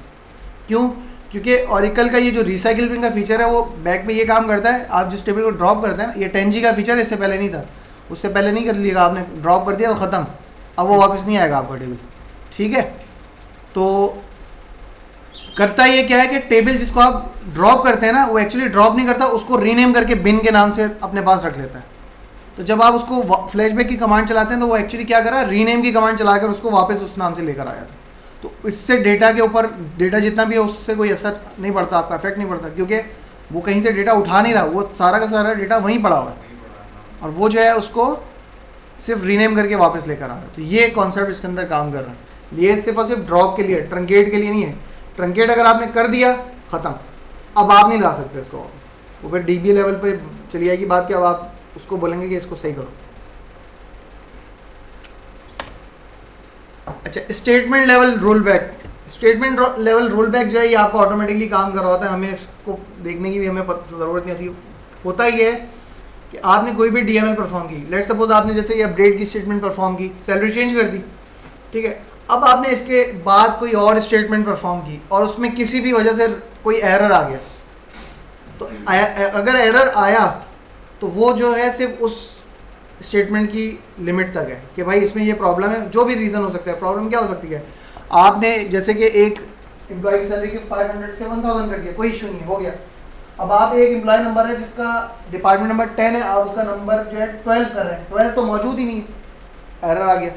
क्यों? क्योंकि ऑरिकल का ये जो रिसाइकिल बिन का फीचर है वो बैक पे ये काम करता है। आप जिस टेबल को ड्रॉप करते हैं ना, ये 10G का फीचर है, इससे पहले नहीं था, उससे पहले नहीं कर लिएगा आपने, ड्रॉप कर दिया तो ख़त्म, अब वो वापस नहीं आएगा आपका टेबल, ठीक है। तो करता ये क्या है कि टेबल जिसको आप ड्रॉप करते हैं ना, वो एक्चुअली ड्रॉप नहीं करता, उसको रीनेम करके बिन के नाम से अपने पास रख लेता है। तो जब आप उसको फ्लैशबैक की कमांड चलाते हैं तो वो एक्चुअली क्या कर रहा है, रीनेम की कमांड चलाकर उसको वापस उस नाम से लेकर आया था। तो इससे डेटा के ऊपर, डेटा जितना भी है उससे कोई असर नहीं पड़ता, आपका इफेक्ट नहीं पड़ता, क्योंकि वो कहीं से डेटा उठा नहीं रहा, वो सारा का सारा डेटा वहीं पड़ा हुआ है और वो जो है उसको सिर्फ रीनेम करके वापस लेकर आ रहा है। तो ये कॉन्सेप्ट इसके अंदर काम कर रहा है। ये सिर्फ और सिर्फ ड्रॉप के लिए, ट्रंकेट के लिए नहीं है। ट्रंकेट अगर आपने कर दिया ख़त्म, अब आप नहीं ला सकते इसको, वो फिर DBA लेवल पे चली जाएगी बात कि अब आप उसको बोलेंगे कि इसको सही करो। अच्छा, statement level roll back. Statement level roll back जो है ये आपको ऑटोमेटिकली काम कर रहा होता है, हमें इसको देखने की भी हमें ज़रूरत नहीं आती। होता ही है कि आपने कोई भी DML परफॉर्म की, लेट्स सपोज आपने जैसे ये अपडेट की स्टेटमेंट परफॉर्म की, सैलरी चेंज कर दी, ठीक है। अब आपने इसके बाद कोई और स्टेटमेंट परफॉर्म की और उसमें किसी भी वजह से कोई एरर आ गया, तो अगर एरर आया तो वो जो है सिर्फ उस स्टेटमेंट की लिमिट तक है कि भाई इसमें ये प्रॉब्लम है, जो भी रीज़न हो सकता है। प्रॉब्लम क्या हो सकती है? आपने जैसे कि एक एम्प्लॉय की सैलरी की 500 से 1000 कर दिया, कोई इशू नहीं, हो गया। अब आप एक एम्प्लॉय नंबर है जिसका डिपार्टमेंट नंबर 10 है, आप उसका नंबर जो है 12 कर रहे हैं, 12 तो मौजूद ही नहीं, एरर आ गया,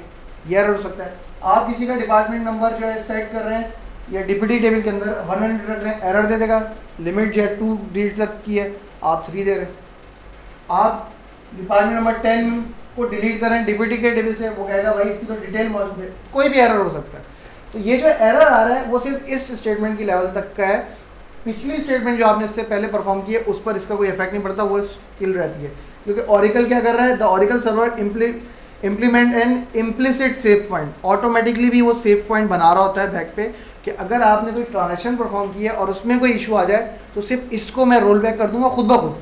ये एरर हो सकता है। आप किसी का डिपार्टमेंट नंबर जो है सेट कर रहे हैं या डिप्टी टेबल के अंदर 100 रख रहे हैं, एरर दे देगा। लिमिट जो है 2 डिजिट तक की है, आप 3 दे रहे हैं। आप डिपार्टमेंट नंबर 10 को डिलीट करें डीबीटी के टेबल से, वो कहेगा भाई इसकी तो डिटेल मौजूद है, कोई भी एरर हो सकता है। तो ये जो एरर आ रहा है वो सिर्फ इस स्टेटमेंट की लेवल तक का है, पिछली स्टेटमेंट जो आपने इससे पहले परफॉर्म की है उस पर इसका कोई इफेक्ट नहीं पड़ता, वो स्किल रहती है। क्योंकि ओरेकल क्या कर रहा है, the Oracle server implement N implicit save point, automatically भी वो सेव पॉइंट बना रहा होता है बैक पे कि अगर आपने कोई ट्रांजेक्शन परफॉर्म की है और उसमें कोई इशू आ जाए तो सिर्फ इसको मैं रोल बैक कर दूंगा खुद ब खुद,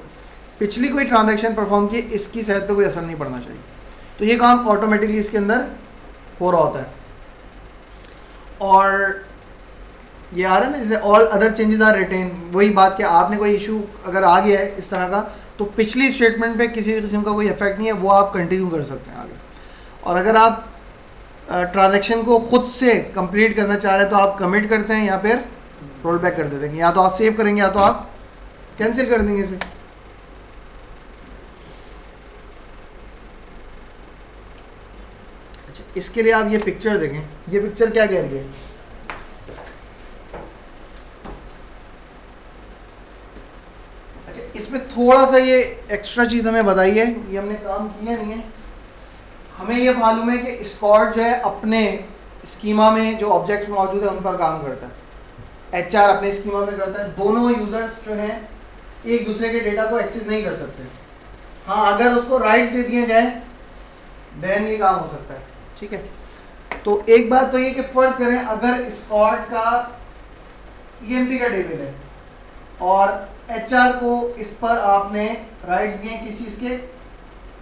पिछली कोई ट्रांजैक्शन परफॉर्म की इसकी सेहत पे कोई असर नहीं पड़ना चाहिए। तो ये काम ऑटोमेटिकली इसके अंदर हो रहा होता है। और ये आ रहा है ना जैसे all other changes are retain, वही बात कि आपने कोई इशू अगर आ गया है इस तरह का तो पिछली स्टेटमेंट पे किसी भी किस्म का कोई इफेक्ट नहीं है, वो आप कंटिन्यू कर सकते हैं आगे। और अगर आप ट्रांजैक्शन को खुद से कंप्लीट करना चाह रहे हैं तो आप कमिट करते हैं या फिर रोल बैक कर देते हैं, या तो आप सेव करेंगे या तो आप कैंसिल कर देंगे इसे। अच्छा, इसके लिए आप ये पिक्चर देखें, ये पिक्चर क्या कह रही है। अच्छा, इसमें थोड़ा सा ये एक्स्ट्रा चीज़ हमें बताई है, ये हमने काम किया नहीं है। हमें ये मालूम है कि स्कॉट जो है अपने स्कीमा में जो ऑब्जेक्ट मौजूद है उन पर काम करता है, एचआर अपने स्कीमा में करता है, दोनों यूजर्स जो हैं एक दूसरे के डेटा को एक्सेस नहीं कर सकते। हाँ, अगर उसको राइट्स दे दिए जाए देन ये काम हो सकता है, ठीक है। तो एक बात तो ये कि फर्ज करें अगर स्कॉट का ईएमपी का टेबल है और एचआर को इस पर आपने राइट्स दिए किसी इसके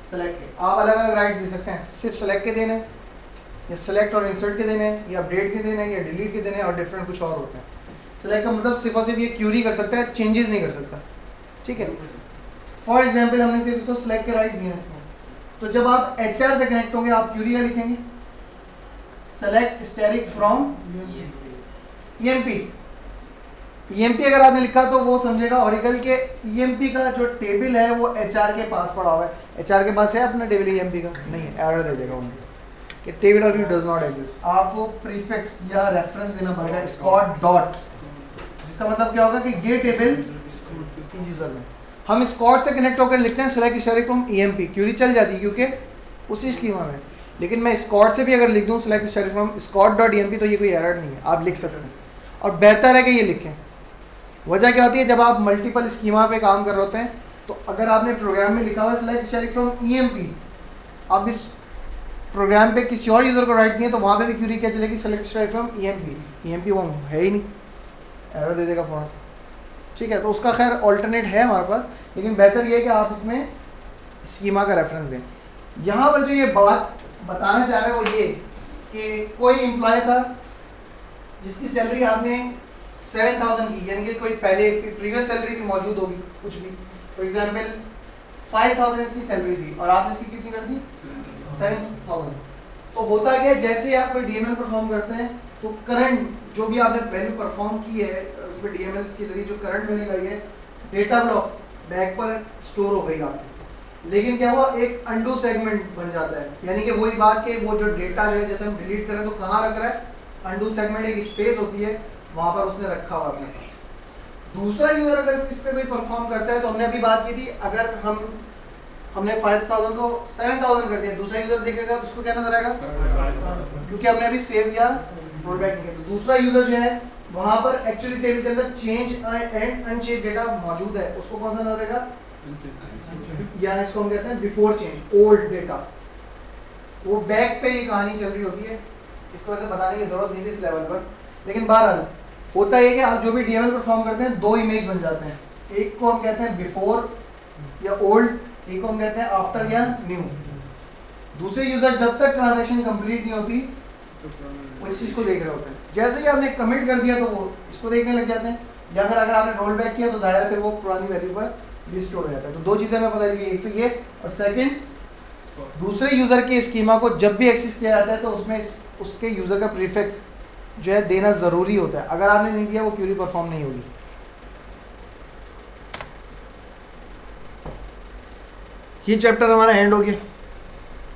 सेलेक्ट के, आप अलग अलग राइट्स दे सकते हैं, सिर्फ सेलेक्ट के देने या सेलेक्ट और इंसर्ट के देने या अपडेट के देने या डिलीट के देने और डिफरेंट कुछ और होते हैं। सेलेक्ट का मतलब सिर्फ और सिर्फ ये क्यूरी कर सकता है, चेंजेस नहीं कर सकता, ठीक है। फॉर एग्जांपल हमने सिर्फ इसको सेलेक्ट के राइट्स दिए इसमें, तो जब आप एचआर से कनेक्ट होंगे आप क्यूरी का लिखेंगे select static from EMP. EMP अगर आपने लिखा तो वो समझेगा ओरेकल के ईएमपी का जो टेबल है वो एचआर के पास पड़ा हुआ है। एचआर के पास है अपना टेबल ईएमपी का, नहीं है, एरर दे देगा उनको कि टेबल और डज नॉट एग्जिस्ट। आपको प्रीफिक्स या रेफरेंस देना पड़ेगा स्कॉट डॉट, जिसका मतलब क्या होगा कि ये टेबल यूजर में। हम स्कॉट से कनेक्ट होकर लिखते हैं select static from EMP, query चल जाती है क्योंकि उसी स्कीमा में। लेकिन मैं स्कॉट से भी अगर लिख दूँ select static from Scott dot EMP तो ये कोई एरर नहीं है, आप लिख सकते हैं। और बेहतर है कि ये लिखें। वजह क्या होती है, जब आप मल्टीपल स्कीमा पे काम कर रहे होते हैं तो अगर आपने प्रोग्राम में लिखा हुआ है सेलेक्ट स्टैटिक फ्रॉम ईएमपी, आप इस प्रोग्राम पे किसी और यूज़र को राइट दिए तो वहाँ पे भी क्यूरी क्या चलेगी select static from EMP. EMP वो है ही नहीं, एरर दे देगा फ़ौरन से, ठीक है। तो उसका खैर ऑल्टरनेट है हमारे पास, लेकिन बेहतर ये है कि आप इसमें स्कीमा का रेफरेंस दें। यहाँ पर जो ये बात बताना चाह रहे हैं वो ये कि कोई एम्प्लॉय था जिसकी सैलरी आपने 7,000 की, यानी कि कोई पहले प्रीवियस सैलरी भी मौजूद होगी कुछ भी, फॉर एग्जांपल 5,000 इसकी सैलरी थी और आपने इसकी कितनी कर दी 7,000। तो होता क्या है, जैसे आप कोई डीएमएल परफॉर्म करते हैं तो करंट जो भी आपने वैल्यू परफॉर्म की है उस पर डीएमएल के जरिए जो करंट वैल्यू आई है डेटा ब्लॉक बैक पर स्टोर हो गई आपकी। लेकिन क्या हुआ, एक अंडू सेगमेंट बन जाता है, यानी कि वही बात कि वो जो डेटा जो है जैसे हम डिलीट करें तो कहाँ रख रहा है, अंडू सेगमेंट एक स्पेस होती है वहाँ पर उसने रखा हुआ अपने पास। दूसरा यूजर अगर इस पर कोई परफॉर्म करता है तो हमने अभी बात की थी, अगर हमने 5,000 को 7,000 कर दिया, दूसरा यूजर देखेगा तो उसको क्या नजर आएगा, क्योंकि हमने अभी सेव या रोल बैक नहीं किया। तो दूसरा यूजर जो है वहाँ पर एक्चुअली टेबल के अंदर चेंज एंड अनचेंज डेटा मौजूद है, उसको कौन सा नजर आएगा, या इसको हम कहते हैं बिफोर चेंज ओल्ड डेटा। वो बैक पे ये कहानी चल रही होती है, इसको ऐसे बताने की जरूरत नहीं थी इस लेवल पर। लेकिन बहरहाल होता है कि आप जो भी डीएमएल परफॉर्म करते हैं दो इमेज बन जाते हैं, एक को हम कहते हैं बिफोर या ओल्ड, एक को हम कहते हैं आफ्टर या न्यू। दूसरे यूजर जब तक ट्रांजैक्शन कंप्लीट नहीं होती वो इस चीज को देख रहे होते हैं, जैसे ही आपने कमिट कर दिया तो वो इसको देखने लग जाते हैं, या फिर अगर आपने रोल बैक किया तो जाहिर है फिर वो पुरानी वैल्यू पर रिस्टोर हो जाता है। तो दो चीजें हमें पता लगी, एक तो ये, और सेकंड दूसरे यूजर के स्कीमा को जब भी एक्सेस किया जाता है तो उसमें उसके यूजर का प्रीफिक्स जो है देना ज़रूरी होता है, अगर आपने नहीं दिया वो क्यूरी परफॉर्म नहीं होगी। ये चैप्टर हमारा एंड हो गया,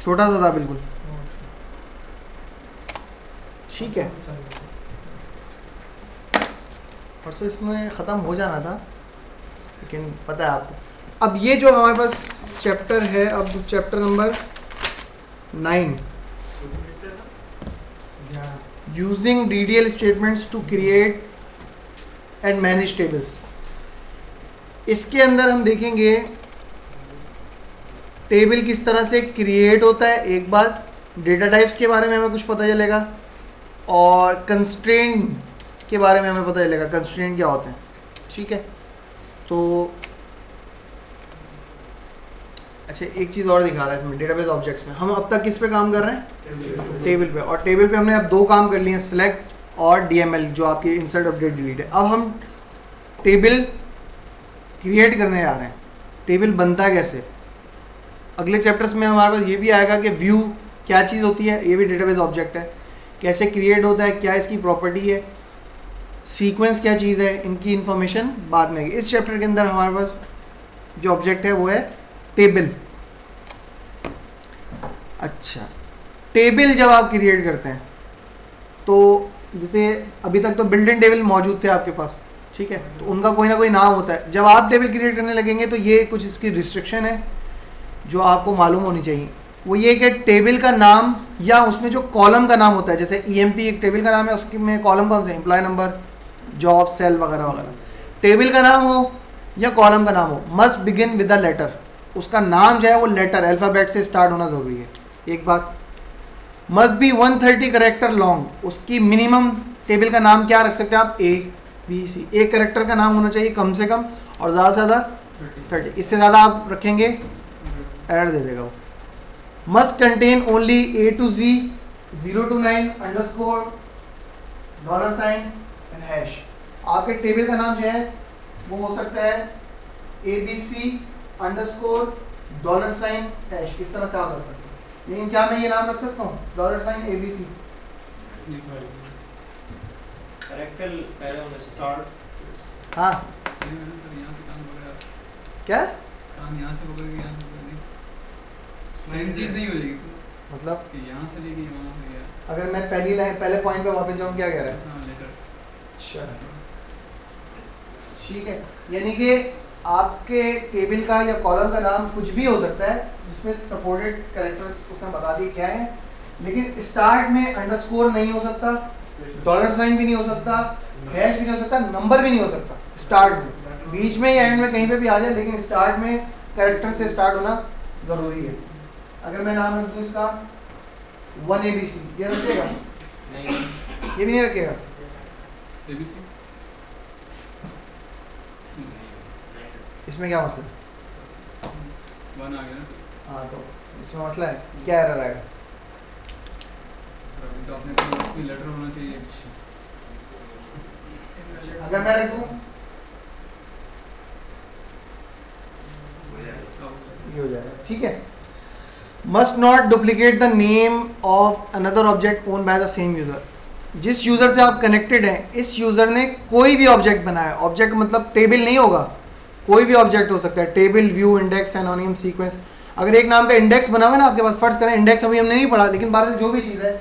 छोटा सा था बिल्कुल, ठीक है। परसों इसमें ख़त्म हो जाना था लेकिन पता है आपको। अब ये जो हमारे पास चैप्टर है, अब चैप्टर नंबर 9 या using DDL statements to create and manage tables. इसके अंदर हम देखेंगे टेबल किस तरह से क्रिएट होता है, एक बात डेटा टाइप्स के बारे में हमें कुछ पता चलेगा और कंस्ट्रेंट के बारे में हमें पता चलेगा कंस्ट्रेंट क्या होते हैं, ठीक है। तो अच्छा एक चीज़ और दिखा रहा है इसमें डेटाबेस ऑब्जेक्ट्स में, हम अब तक किस पे काम कर रहे हैं, टेबल पे, और टेबल पे हमने अब दो काम कर लिए हैं, सेलेक्ट और DML जो आपकी इंसर्ट अपडेट डिलीट है। अब हम टेबल क्रिएट करने जा रहे हैं, टेबल बनता है कैसे, अगले चैप्टर्स में हमारे पास ये भी आएगा कि व्यू क्या चीज़ होती है, ये भी डेटाबेस ऑब्जेक्ट है, कैसे क्रिएट होता है, क्या इसकी प्रॉपर्टी है, सीक्वेंस क्या चीज़ है, इनकी इन्फॉर्मेशन बाद में आएगी। इस चैप्टर के अंदर हमारे पास जो ऑब्जेक्ट है वो है टेबल। अच्छा, टेबल जब आप क्रिएट करते हैं तो जैसे अभी तक तो बिल्ट इन टेबल मौजूद थे आपके पास, ठीक है, तो उनका कोई ना कोई नाम होता है। जब आप टेबल क्रिएट करने लगेंगे तो ये कुछ इसकी रिस्ट्रिक्शन है जो आपको मालूम होनी चाहिए। वो ये कि टेबल का नाम या उसमें जो कॉलम का नाम होता है, जैसे EMP एक टेबल का नाम है, उसके में कॉलम कौन से, एम्प्लॉय नंबर, जॉब, सेल वगैरह वगैरह, टेबल का नाम हो या कॉलम का नाम हो, must begin with the letter, उसका नाम जो है वो लेटर अल्फ़ाबेट से स्टार्ट होना ज़रूरी है। एक बात, मस्ट बी 130 करेक्टर लॉन्ग, उसकी मिनिमम टेबल का नाम क्या रख सकते हैं आप, ABC, एक करेक्टर का नाम होना चाहिए कम से कम, और ज़्यादा से ज़्यादा 30, इससे ज़्यादा आप रखेंगे एरर दे देगा वो। Must contain only A to Z 0 to 9 underscore $, and hash. आपके टेबल का नाम जो है वो हो सकता है ABC अंडरस्कोर $, हैश, इस तरह से आप रख सकते हैं। लेकिन क्या मैं ये नाम रख सकता हूँ $ABC? करेक्टर पहले उन्हें स्टार्ट हाँ, सेम है ना सर, यहाँ से काम पकड़ा, क्या काम यहाँ से पकड़ के यहाँ से पकड़ के सेम चीज़ नहीं हो जाएगी सर, मतलब कि यहाँ से लेके वहाँ से गया, अगर मैं पहली लाइन पहले पॉइंट पे वापस जाऊँ, क्या कह रहा है, हाँ लेटर, अच्छा ठीक है, यानी कि आपके टेबल का या कॉलम का नाम कुछ भी हो सकता है जिसमें सपोर्टेड कैरेक्टर्स उसने बता दिए क्या है, लेकिन स्टार्ट में अंडरस्कोर नहीं हो सकता, $, भी नहीं हो सकता, हैश भी नहीं हो सकता, नंबर भी नहीं हो सकता स्टार्ट में, बीच में या एंड में कहीं पे भी आ जाए, लेकिन स्टार्ट में कैरेक्टर से स्टार्ट होना ज़रूरी है। अगर मैं नाम रख दूँ इसका 1ABC, ये रखेगा, नहीं, ये भी नहीं रखेगा, ABC, इसमें क्या मसला है, 1 आ गया ना सर, हाँ तो इसमें मसला है, क्या एरर आएगा, अभी तो अपने पास कोई लेटर होना चाहिए, अगर मैं रख दूँ ये हो जाएगा, ठीक है। Must not duplicate the name of another object own by the same user, जिस यूज़र से आप कनेक्टेड हैं इस यूज़र ने कोई भी ऑब्जेक्ट बनाया, ऑब्जेक्ट मतलब टेबल नहीं होगा, कोई भी ऑब्जेक्ट हो सकता है, टेबल, व्यू, इंडेक्स, एनोनिम, सीक्वेंस। अगर एक नाम का इंडेक्स बना हुआ है ना आपके पास, फर्ज करें इंडेक्स अभी हमने नहीं पढ़ा, लेकिन बात जो भी चीज़ है,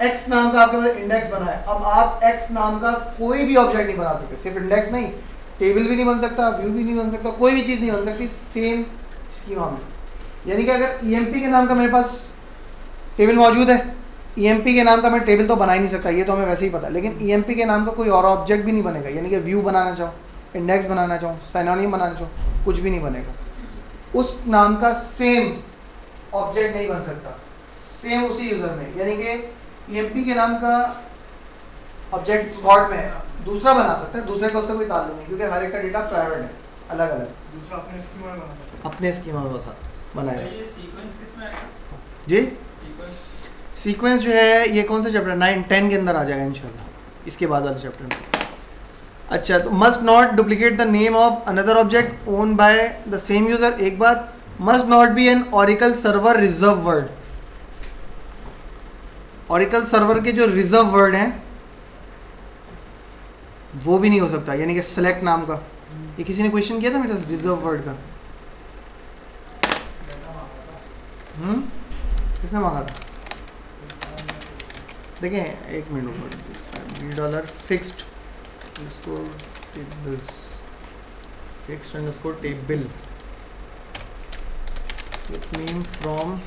एक्स नाम का आपके पास इंडेक्स बना है, अब आप एक्स नाम का कोई भी ऑब्जेक्ट नहीं बना सकते, सिर्फ इंडेक्स नहीं, टेबल भी नहीं बन सकता, व्यू भी नहीं बन सकता, कोई भी चीज़ नहीं बन सकती सेम स्कीमा में। यानी कि अगर EMP के नाम का मेरे पास टेबल मौजूद है, EMP के नाम का मैं टेबल तो बना ही नहीं सकता, ये तो हमें वैसे ही पता है, लेकिन EMP के नाम का कोई और ऑब्जेक्ट भी नहीं बनेगा, यानी कि व्यू बनाना चाहो, इंडेक्स बनाना चाहो, सिनोनिम बनाना चाहो, कुछ भी नहीं बनेगा, उस नाम का सेम ऑब्जेक्ट नहीं बन सकता सेम उसी यूज़र में। यानी कि EMP के नाम का ऑब्जेक्ट स्पॉट में है, दूसरा बना सकता है, दूसरे का उससे कोई ताल्लुक नहीं, क्योंकि हर एक का डेटा प्राइवेट है, अलग अलग, दूसरा अपने स्कीमा में बना सकते अपने स्कीमा में बनाया। ये सीक्वेंस किसमें आएगा, जी, सीक्वेंस सीक्वेंस जो है ये कौन सा चैप्टर 9, 10 के अंदर आ जाएगा इंशाल्लाह, इसके बाद वाले चैप्टर में। अच्छा, तो must not duplicate the name of another object own by the same user, एक बात, must not be an Oracle server reserve word, Oracle server के जो रिजर्व वर्ड हैं वो भी नहीं हो सकता, यानी कि सेलेक्ट नाम का, ये किसी ने क्वेश्चन किया था मेरे रिजर्व वर्ड का, किसने मांगा था, देखें एक minute, $, fixed underscore tables, fixed underscore table with name from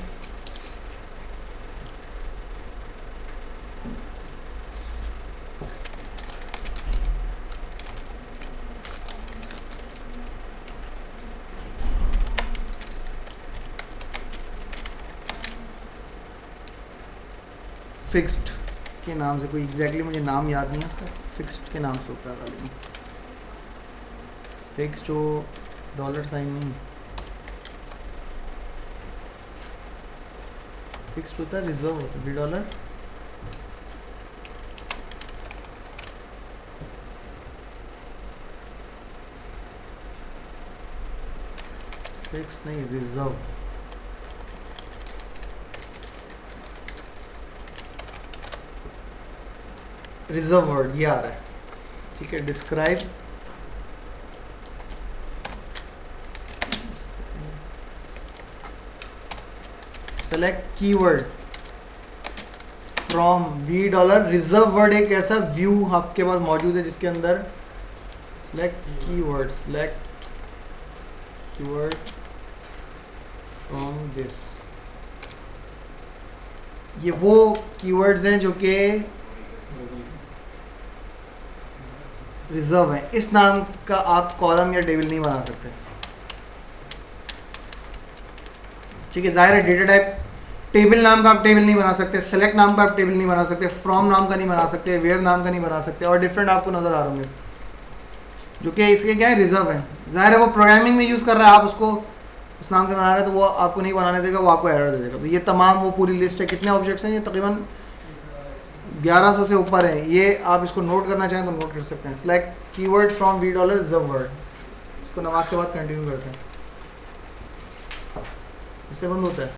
fixed के नाम से, कोई एग्जैक्टली मुझे नाम याद नहीं है उसका, फिक्स्ड के नाम से होता है खाली, फिक्स्ड हो डॉलर साइन नहीं, फिक्स्ड होता है, रिजर्व होता है, $, फिक्स्ड नहीं, रिजर्व, रिजर्व वर्ड ये आ रहा है, ठीक है। Describe, select keyword from $, reserve word एक ऐसा व्यू आपके पास मौजूद है जिसके अंदर select keyword, select keyword from this, ये वो कीवर्ड्स हैं जो कि रिजर्व है, इस नाम का आप कॉलम या टेबल नहीं बना सकते, ठीक है। जाहिर है डेटा टाइप टेबल नाम का आप टेबल नहीं बना सकते, सेलेक्ट नाम का आप टेबल नहीं बना सकते, फ्रॉम नाम का नहीं बना सकते, वेयर नाम का नहीं बना सकते, और डिफरेंट आपको नजर आ रहे होंगे जो कि इसके क्या है, रिजर्व है। जाहिर है वो प्रोग्रामिंग में यूज़ कर रहा है, आप उसको उस नाम से बना रहे हैं तो वो आपको नहीं बनाने देगा, वो आपको एरर दे देगा। तो ये तमाम वो पूरी लिस्ट है, कितने ऑब्जेक्ट्स हैं, ये तकरीबन 1100 से ऊपर है, ये आप इसको नोट करना चाहें तो नोट कर सकते हैं। Select keyword from $, reserve word, इसको नमाज के बाद कंटिन्यू करते हैं, इससे बंद होता है।